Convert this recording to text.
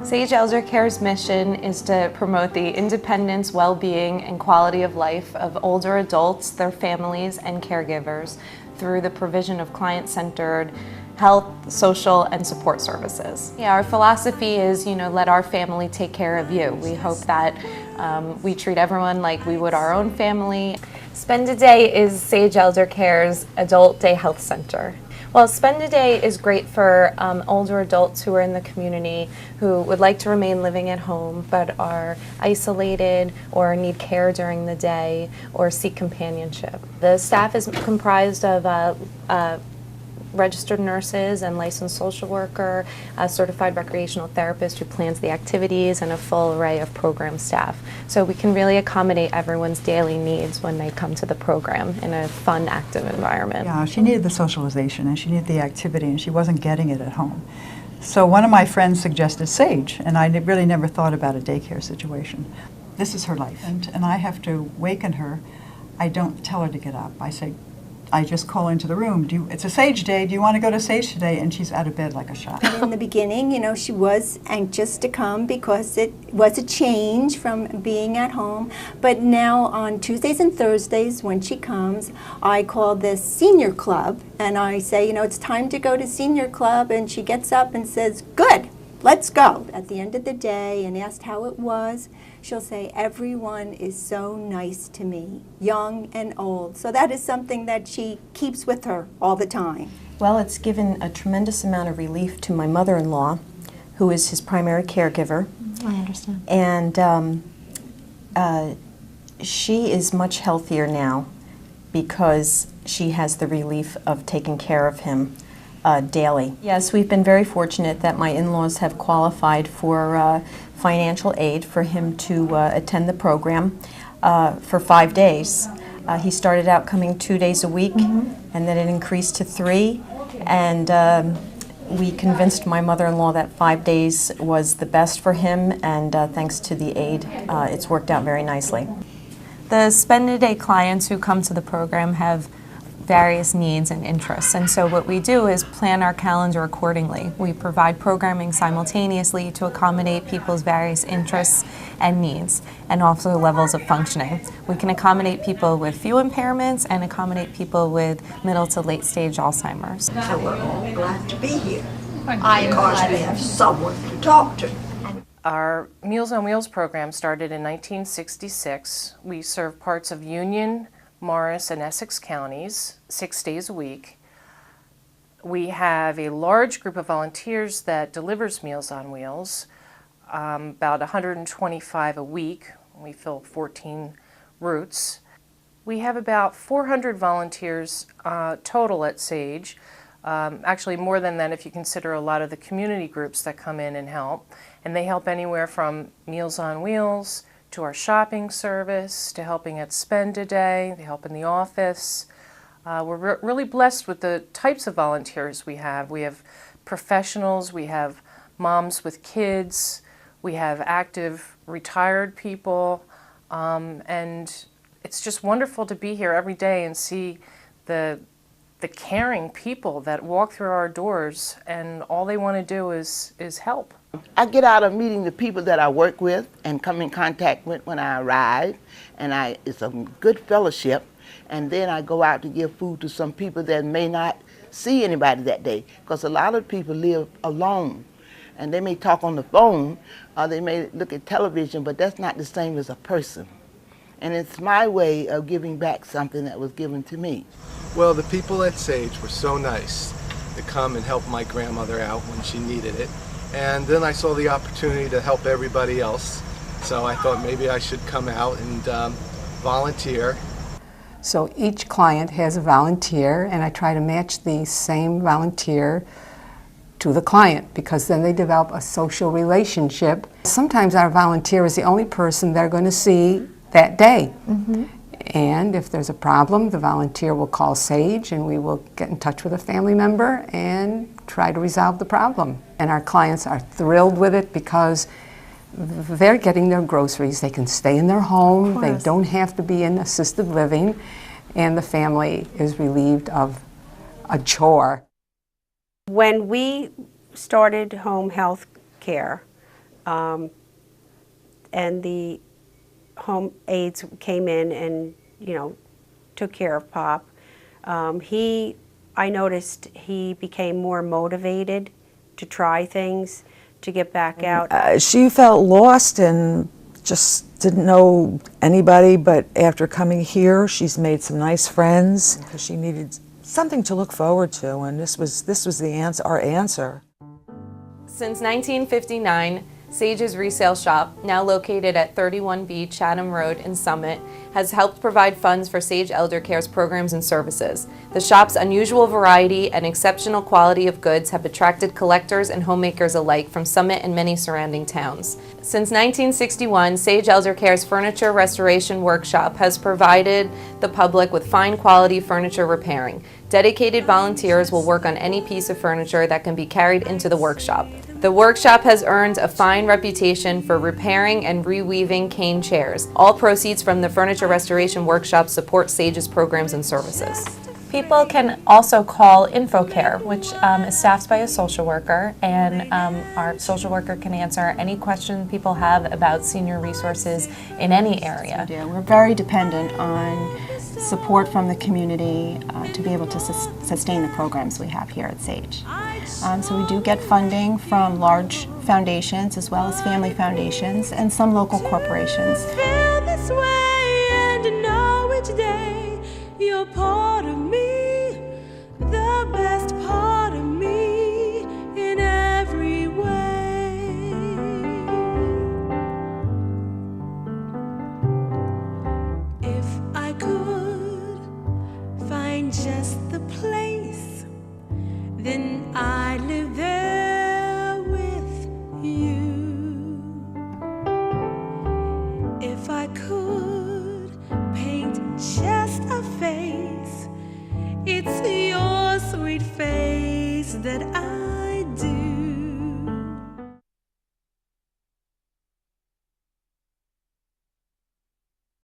Sage Elder Care's mission is to promote the independence, well-being, and quality of life of older adults, their families, and caregivers through the provision of client-centered health, social, and support services. Yeah, our philosophy is, let our family take care of you. We hope that we treat everyone like we would our own family. Spend a Day is Sage Elder Care's Adult Day Health Center. Well, Spend a Day is great for older adults who are in the community who would like to remain living at home but are isolated or need care during the day or seek companionship. The staff is comprised of registered nurses and licensed social worker, a certified recreational therapist who plans the activities, and a full array of program staff. So we can really accommodate everyone's daily needs when they come to the program in a fun, active environment. Yeah, she needed the socialization and she needed the activity, and she wasn't getting it at home. So one of my friends suggested Sage, and I really never thought about a daycare situation. This is her life, and I have to waken her. I don't tell her to get up. I just call into the room. It's a Sage Day. Do you want to go to Sage today? And she's out of bed like a shot. In the beginning, she was anxious to come because it was a change from being at home. But now on Tuesdays and Thursdays when she comes, I call this Senior Club. And I say, it's time to go to Senior Club. And she gets up and says, good, let's go. At the end of the day, and asked how it was, she'll say, everyone is so nice to me, young and old. So that is something that she keeps with her all the time. Well, it's given a tremendous amount of relief to my mother-in-law, who is his primary caregiver. I understand. And she is much healthier now because she has the relief of taking care of him daily. Yes, we've been very fortunate that my in-laws have qualified for financial aid for him to attend the program for 5 days. He started out coming 2 days a week, and then it increased to 3, and we convinced my mother-in-law that 5 days was the best for him, and thanks to the aid, it's worked out very nicely. The Spend a Day clients who come to the program have various needs and interests, and so what we do is plan our calendar accordingly. We provide programming simultaneously to accommodate people's various interests and needs, and also levels of functioning. We can accommodate people with few impairments and accommodate people with middle to late stage Alzheimer's. So we're all glad to be here because we have someone to talk to. Our Meals on Wheels program started in 1966. We serve parts of Union, Morris, and Essex counties 6 days a week. We have a large group of volunteers that delivers Meals on Wheels, about 125 a week. We fill 14 routes. We have about 400 volunteers total at Sage. Actually more than that if you consider a lot of the community groups that come in and help. And they help anywhere from Meals on Wheels to our shopping service, to helping at Spend a Day, they help in the office. We're really blessed with the types of volunteers we have. We have professionals, we have moms with kids, we have active retired people, and it's just wonderful to be here every day and see the caring people that walk through our doors, and all they want to do is help. I get out of meeting the people that I work with and come in contact with when I arrive, and it's a good fellowship, and then I go out to give food to some people that may not see anybody that day, because a lot of people live alone, and they may talk on the phone, or they may look at television, but that's not the same as a person. And it's my way of giving back something that was given to me. Well, the people at Sage were so nice to come and help my grandmother out when she needed it. And then I saw the opportunity to help everybody else. So I thought maybe I should come out and volunteer. So each client has a volunteer, and I try to match the same volunteer to the client, because then they develop a social relationship. Sometimes our volunteer is the only person they're going to see that day. And if there's a problem, the volunteer will call Sage, and we will get in touch with a family member and try to resolve the problem. And our clients are thrilled with it because they're getting their groceries. They can stay in their home. They course. don't have to be in assisted living, and the family is relieved of a chore. When we started home health care, and the home aides came in and, you know, took care of Pop, I noticed he became more motivated to try things, to get back out. She felt lost and just didn't know anybody, but after coming here, she's made some nice friends because she needed something to look forward to, and this was the answer, our answer. Since 1959, Sage's Resale Shop, now located at 31B Chatham Road in Summit, has helped provide funds for Sage Elder Care's programs and services. The shop's unusual variety and exceptional quality of goods have attracted collectors and homemakers alike from Summit and many surrounding towns. Since 1961, Sage Elder Care's Furniture Restoration Workshop has provided the public with fine quality furniture repairing. Dedicated volunteers will work on any piece of furniture that can be carried into the workshop. The workshop has earned a fine reputation for repairing and reweaving cane chairs. All proceeds from the Furniture Restoration Workshop support Sage's programs and services. People can also call InfoCare, which is staffed by a social worker, and our social worker can answer any question people have about senior resources in any area. Yeah, we're very dependent on support from the community to be able to sustain the programs we have here at Sage. So we do get funding from large foundations as well as family foundations and some local corporations. Feel this way and know each day you're part of me, the best part of me in every way. If I could find just the place, then I'd live there with you. If I could paint just a face, it's your sweet face that I do.